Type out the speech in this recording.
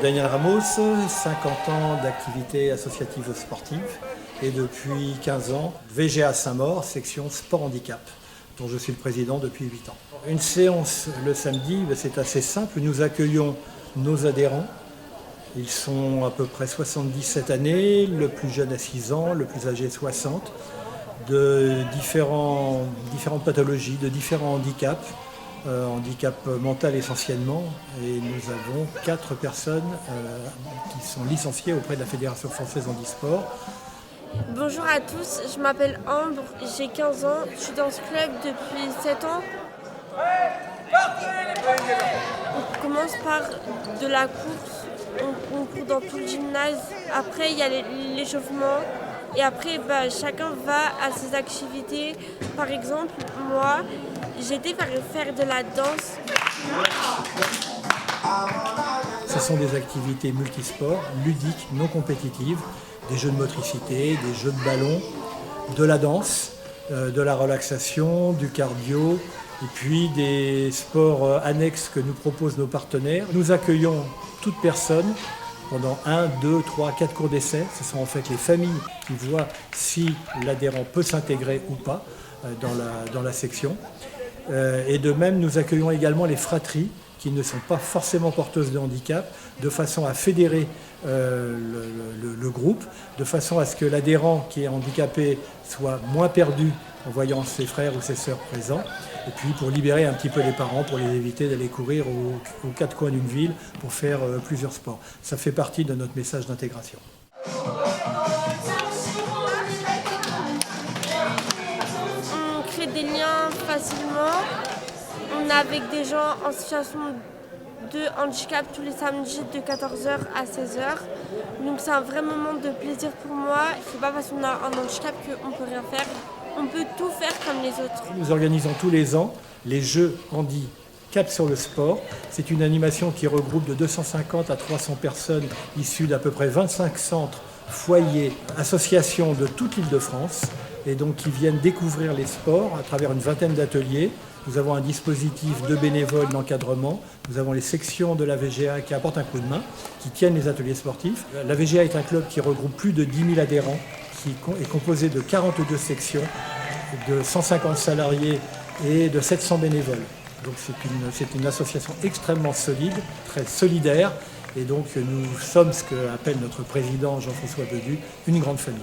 Daniel Ramos, 50 ans d'activité associative sportive et depuis 15 ans, VGA Saint-Maur, section sport handicap, dont je suis le président depuis 8 ans. Une séance le samedi, c'est assez simple, nous accueillons nos adhérents. Ils sont à peu près 77 années, le plus jeune à 6 ans, le plus âgé 60, de différentes pathologies, de différents handicaps. Handicap mental essentiellement, et nous avons 4 personnes qui sont licenciées auprès de la Fédération française handisport. Bonjour à tous, je m'appelle Ambre, j'ai 15 ans, je suis dans ce club depuis 7 ans. On commence par de la course, on court dans tout le gymnase, après il y a l'échauffement. Et après, chacun va à ses activités. Par exemple, moi, j'ai été faire de la danse. Ce sont des activités multisports, ludiques, non compétitives, des jeux de motricité, des jeux de ballon, de la danse, de la relaxation, du cardio, et puis des sports annexes que nous proposent nos partenaires. Nous accueillons toute personne pendant 1, 2, 3, 4 cours d'essai. Ce sont en fait les familles qui voient si l'adhérent peut s'intégrer ou pas dans la section. Et de même, nous accueillons également les fratries qui ne sont pas forcément porteuses de handicap, de façon à fédérer le groupe, de façon à ce que l'adhérent qui est handicapé soit moins perdu en voyant ses frères ou ses sœurs présents, et puis pour libérer un petit peu les parents, pour les éviter d'aller courir aux 4 coins d'une ville pour faire plusieurs sports. Ça fait partie de notre message d'intégration. On crée des liens facilement. On est avec des gens en situation de handicap tous les samedis de 14h à 16h. Donc c'est un vrai moment de plaisir pour moi. C'est pas parce qu'on a un handicap qu'on peut rien faire. On peut tout faire comme les autres. Nous organisons tous les ans les Jeux Handicap sur le sport. C'est une animation qui regroupe de 250 à 300 personnes issues d'à peu près 25 centres, foyers, associations de toute l'Île-de-France, et donc qui viennent découvrir les sports à travers une vingtaine d'ateliers. Nous avons un dispositif de bénévoles d'encadrement. Nous avons les sections de la VGA qui apportent un coup de main, qui tiennent les ateliers sportifs. La VGA est un club qui regroupe plus de 10 000 adhérents, qui est composé de 42 sections, de 150 salariés et de 700 bénévoles. Donc c'est une association extrêmement solide, très solidaire. Et donc nous sommes ce qu'appelle notre président Jean-François Bedu, une grande famille.